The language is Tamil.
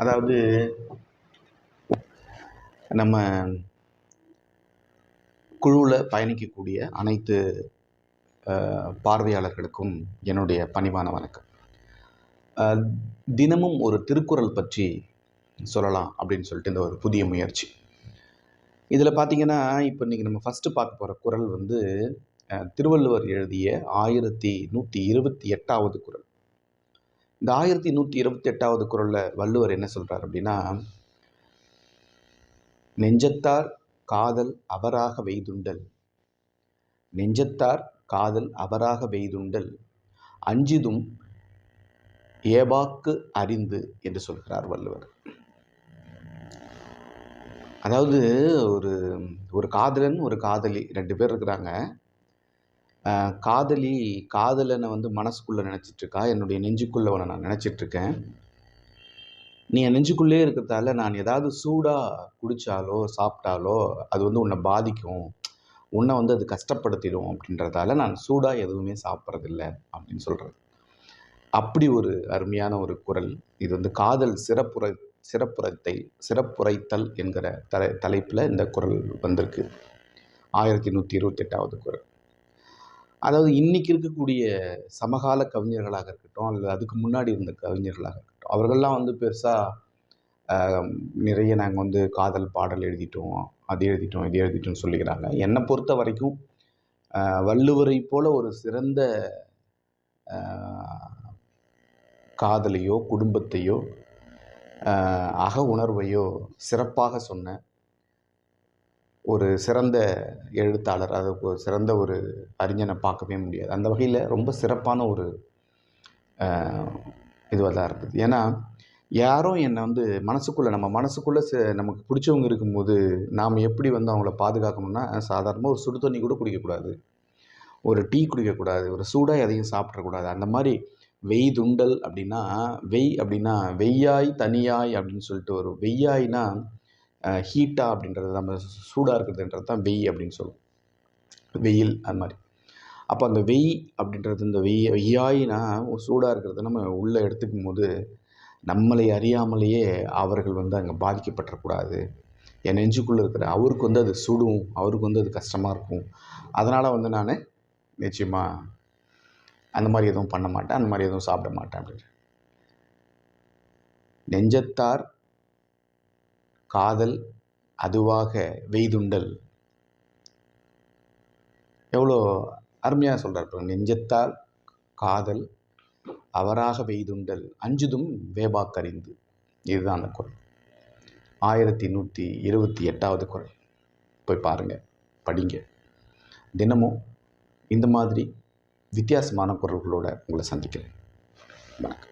அதாவது நம்ம குழுவில் பயணிக்கக்கூடிய அனைத்து பார்வையாளர்களுக்கும் என்னுடைய பணிவான வணக்கம். தினமும் ஒரு திருக்குறள் பற்றி சொல்லலாம் அப்படின்னு சொல்லிட்டு இந்த ஒரு புதிய முயற்சி. இதில் பார்த்தீங்கன்னா, இப்போ இன்றைக்கி நம்ம ஃபஸ்ட்டு பார்க்க போகிற குறள் வந்து திருவள்ளுவர் எழுதிய 1128வது குறள். இந்த 1128வது குறளில் வள்ளுவர் என்ன சொல்கிறார் அப்படின்னா, நெஞ்சத்தார் காதல் அவராக வெய்துண்டல், நெஞ்சத்தார் காதல் அவராக வெய்துண்டல் அஞ்சிதும் ஏபாக்கு அறிந்து என்று சொல்கிறார் வள்ளுவர். அதாவது ஒரு ஒரு காதலன் ஒரு காதலி 2 பேர் இருக்கிறாங்க. காதலனை வந்து மனசுக்குள்ளே நினச்சிட்ருக்கா, என்னுடைய நெஞ்சுக்குள்ளே அவனை நான் நினச்சிட்ருக்கேன். நீ என் நெஞ்சுக்குள்ளே இருக்கிறதால நான் ஏதாவது சூடாக குடித்தாலோ சாப்பிட்டாலோ அது வந்து உன்னை பாதிக்கும், உன்னை வந்து அது கஷ்டப்படுத்திடும் அப்படின்றதால நான் சூடாக எதுவுமே சாப்பிட்றதில்ல அப்படின்னு சொல்கிறது. அப்படி ஒரு அருமையான ஒரு குறள். இது வந்து காதல் சிறப்புரைத்தல் என்கிற தலைப்பில் இந்த குறள் வந்திருக்கு. 1128வது குறள். அதாவது இன்றைக்கி இருக்கக்கூடிய சமகால கவிஞர்களாக இருக்கட்டும், அல்லது அதுக்கு முன்னாடி இருந்த கவிஞர்களாக இருக்கட்டும், அவர்கள்லாம் வந்து பெருசாக நிறைய நாங்கள் வந்து காதல் பாடல் எழுதிட்டோம், அது எழுதிட்டோம், இது எழுதிட்டோம்னு சொல்லிக்கிறாங்க. என்னை பொறுத்த வரைக்கும் வள்ளுவரை போல ஒரு சிறந்த காதலையோ குடும்பத்தையோ அக உணர்வையோ சிறப்பாக சொன்ன ஒரு சிறந்த எழுத்தாளர், அது ஒரு சிறந்த ஒரு அறிஞனை பார்க்கவே முடியாது. அந்த வகையில் ரொம்ப சிறப்பான ஒரு இதுவாக தான் இருக்குது. ஏன்னா யாரும் என்னை வந்து நம்ம மனசுக்குள்ளே நமக்கு பிடிச்சவங்க இருக்கும்போது நாம் எப்படி வந்து அவங்கள பாதுகாக்கணும்னா, சாதாரணமாக ஒரு சுடு தண்ணி கூட குடிக்கக்கூடாது, ஒரு டீ குடிக்கக்கூடாது, ஒரு சூடாக எதையும் சாப்பிட்றக்கூடாது. அந்த மாதிரி வெய்துண்டல் அப்படின்னா, அப்படின்னா வெய்யாய் தனியாய் அப்படின்னு சொல்லிட்டு ஒரு வெய்யாய்னா ஹீட்டா அப்படின்றது, நம்ம சூடாக இருக்கிறதுன்றது தான் வெய் அப்படின்னு சொல்லுவோம், வெயில் அது மாதிரி. அப்போ அந்த வெய் அப்படின்றது, இந்த வெய்யாயினா சூடாக இருக்கிறத நம்ம உள்ளே எடுத்துக்கும் போது நம்மளை அறியாமலேயே அவர்கள் வந்து அங்கே பாதிக்கப்பட்டுறக்கூடாது, என் நெஞ்சுக்குள்ளே இருக்கிற அவருக்கு வந்து அது சுடும், அவருக்கு வந்து அது கஷ்டமாக இருக்கும், அதனால் வந்து நான் நிச்சயமாக அந்த மாதிரி எதுவும் பண்ண மாட்டேன், அந்த மாதிரி எதுவும் சாப்பிட மாட்டேன் அப்படின்னு. நெஞ்சத்தார் காதல் அதுவாக வெய்துண்டல், எவ்வளோ அருமையாக சொல்கிறார். நெஞ்சத்தார் காதல் அவராக வெய்துண்டல் அஞ்சுதும் வேபாக்கறிந்து. இதுதான் அந்த குறள். 1128வது குறள். போய் பாருங்கள், படிங்க. தினமும் இந்த மாதிரி வித்தியாசமான குறள்களோடு உங்களை சந்திக்கிறேன். வணக்கம்.